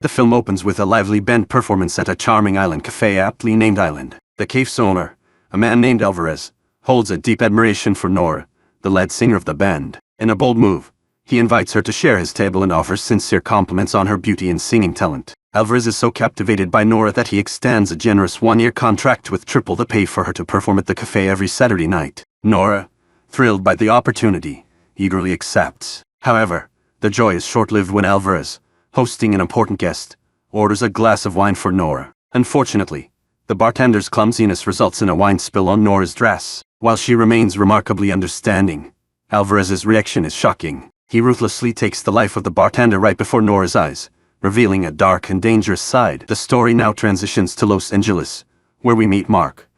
The film opens with a lively band performance at a charming island cafe aptly named Island. The cafe's owner, a man named Alvarez, holds a deep admiration for Nora, the lead singer of the band. In a bold move, he invites her to share his table and offers sincere compliments on her beauty and singing talent. Alvarez is so captivated by Nora that he extends a generous one-year contract with triple the pay for her to perform at the cafe every Saturday night. Nora, thrilled by the opportunity, eagerly accepts. However, the joy is short-lived when Alvarez, hosting an important guest, orders a glass of wine for Nora. Unfortunately, the bartender's clumsiness results in a wine spill on Nora's dress. While she remains remarkably understanding, Alvarez's reaction is shocking. He ruthlessly takes the life of the bartender right before Nora's eyes, revealing a dark and dangerous side. The story now transitions to Los Angeles, where we meet Mark,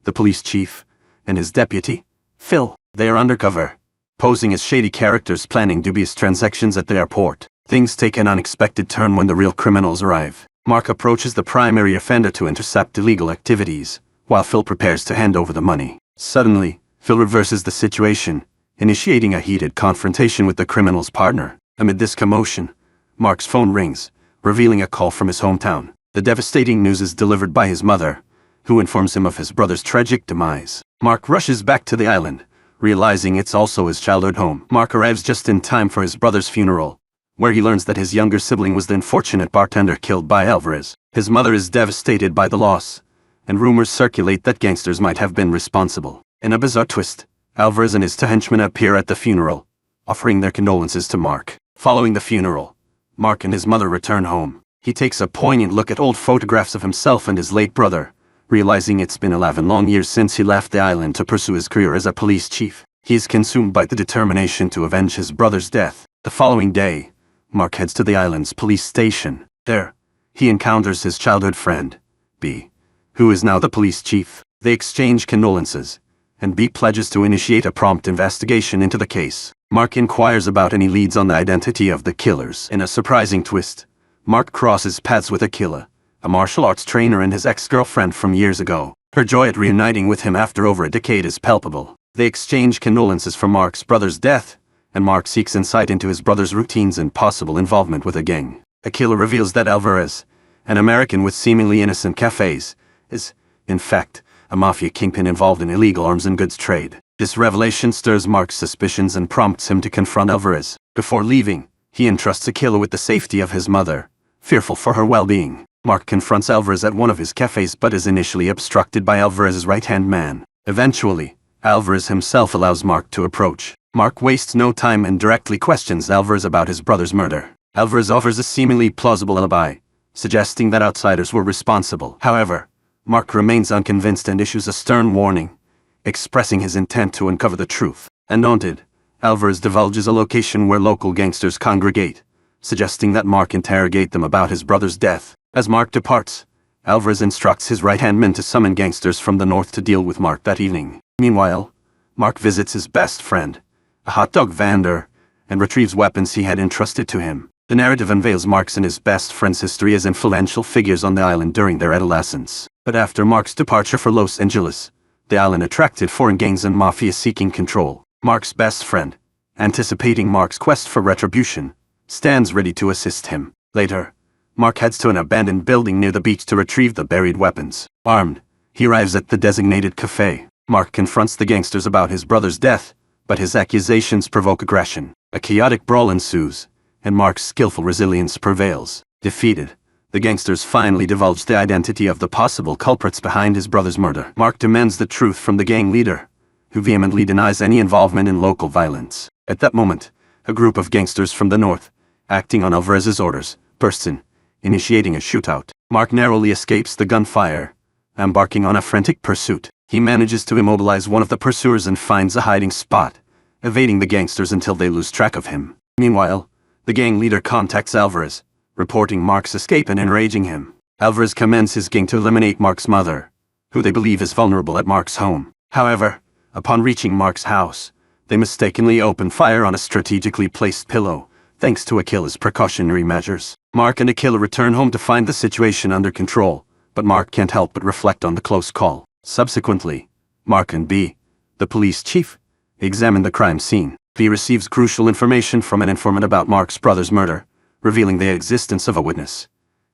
the police chief, and his deputy, Phil. They are undercover, posing as shady characters planning dubious transactions at the airport. Things take an unexpected turn when the real criminals arrive. Mark approaches the primary offender to intercept illegal activities, while Phil prepares to hand over the money. Suddenly, Phil reverses the situation, initiating a heated confrontation with the criminal's partner. Amid this commotion, Mark's phone rings, revealing a call from his hometown. The devastating news is delivered by his mother, who informs him of his brother's tragic demise. Mark rushes back to the island, realizing it's also his childhood home. Mark arrives just in time for his brother's funeral, where he learns that his younger sibling was the unfortunate bartender killed by Alvarez. His mother is devastated by the loss, and rumors circulate that gangsters might have been responsible. In a bizarre twist, Alvarez and his two henchmen appear at the funeral, offering their condolences to Mark. Following the funeral, Mark and his mother return home. He takes a poignant look at old photographs of himself and his late brother, realizing it's been 11 long years since he left the island to pursue his career as a police chief. He is consumed by the determination to avenge his brother's death. The following day, Mark heads to the island's police station. There, he encounters his childhood friend, B, who is now the police chief. They exchange condolences, and B pledges to initiate a prompt investigation into the case. Mark inquires about any leads on the identity of the killers. In a surprising twist, Mark crosses paths with Aquila, a martial arts trainer and his ex-girlfriend from years ago. Her joy at reuniting with him after over a decade is palpable. They exchange condolences for Mark's brother's death, and Mark seeks insight into his brother's routines and possible involvement with a gang. Aquila reveals that Alvarez, an American with seemingly innocent cafes, is, in fact, a mafia kingpin involved in illegal arms and goods trade. This revelation stirs Mark's suspicions and prompts him to confront Alvarez. Before leaving, he entrusts Aquila with the safety of his mother, fearful for her well-being. Mark confronts Alvarez at one of his cafes but is initially obstructed by Alvarez's right-hand man. Eventually, Alvarez himself allows Mark to approach. Mark wastes no time and directly questions Alvarez about his brother's murder. Alvarez offers a seemingly plausible alibi, suggesting that outsiders were responsible. However, Mark remains unconvinced and issues a stern warning, expressing his intent to uncover the truth. Undaunted, Alvarez divulges a location where local gangsters congregate, suggesting that Mark interrogate them about his brother's death. As Mark departs, Alvarez instructs his right-hand men to summon gangsters from the north to deal with Mark that evening. Meanwhile, Mark visits his best friend, a hot dog vendor, and retrieves weapons he had entrusted to him. The narrative unveils Mark's and his best friend's history as influential figures on the island during their adolescence. But after Mark's departure for Los Angeles, the island attracted foreign gangs and mafia seeking control. Mark's best friend, anticipating Mark's quest for retribution, stands ready to assist him. Later, Mark heads to an abandoned building near the beach to retrieve the buried weapons. Armed, he arrives at the designated cafe. Mark confronts the gangsters about his brother's death, but his accusations provoke aggression. A chaotic brawl ensues, and Mark's skillful resilience prevails. Defeated, the gangsters finally divulge the identity of the possible culprits behind his brother's murder. Mark demands the truth from the gang leader, who vehemently denies any involvement in local violence. At that moment, a group of gangsters from the north, acting on Alvarez's orders, bursts in, initiating a shootout. Mark narrowly escapes the gunfire, embarking on a frantic pursuit. He manages to immobilize one of the pursuers and finds a hiding spot, evading the gangsters until they lose track of him. Meanwhile, the gang leader contacts Alvarez, reporting Mark's escape and enraging him. Alvarez commands his gang to eliminate Mark's mother, who they believe is vulnerable at Mark's home. However, upon reaching Mark's house, they mistakenly open fire on a strategically placed pillow, thanks to Aquila's precautionary measures. Mark and Aquila return home to find the situation under control, but Mark can't help but reflect on the close call. Subsequently, Mark and B, the police chief, examine the crime scene. B receives crucial information from an informant about Mark's brother's murder, revealing the existence of a witness,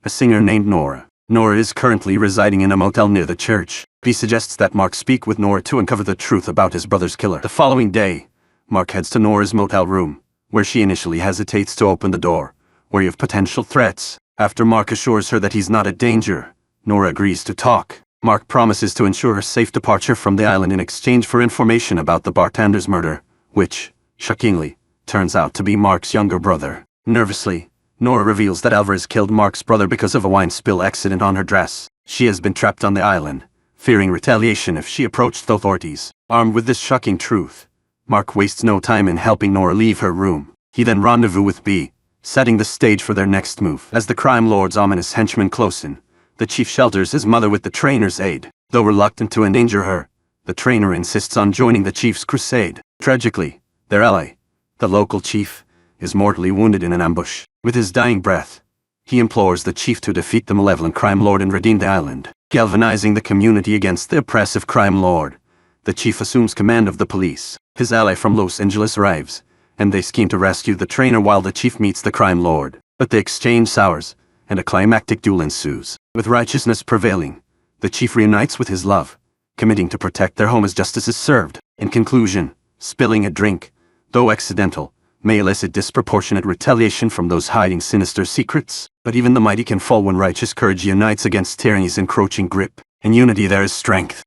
a singer named Nora. Nora is currently residing in a motel near the church. B suggests that Mark speak with Nora to uncover the truth about his brother's killer. The following day, Mark heads to Nora's motel room, where she initially hesitates to open the door, wary of potential threats. After Mark assures her that he's not a danger, Nora agrees to talk. Mark promises to ensure her safe departure from the island in exchange for information about the bartender's murder, which, shockingly, turns out to be Mark's younger brother. Nervously, Nora reveals that Alvarez killed Mark's brother because of a wine spill accident on her dress. She has been trapped on the island, fearing retaliation if she approached the authorities. Armed with this shocking truth, Mark wastes no time in helping Nora leave her room. He then rendezvous with B, setting the stage for their next move. As the crime lord's ominous henchmen close in, the chief shelters his mother with the trainer's aid. Though reluctant to endanger her, the trainer insists on joining the chief's crusade. Tragically, their ally, the local chief, is mortally wounded in an ambush. With his dying breath, he implores the chief to defeat the malevolent crime lord and redeem the island. Galvanizing the community against the oppressive crime lord, the chief assumes command of the police. His ally from Los Angeles arrives, and they scheme to rescue the trainer while the chief meets the crime lord. But the exchange sours, and a climactic duel ensues. With righteousness prevailing, the chief reunites with his love, committing to protect their home as justice is served. In conclusion, spilling a drink, though accidental, may elicit disproportionate retaliation from those hiding sinister secrets. But even the mighty can fall when righteous courage unites against tyranny's encroaching grip. In unity there is strength.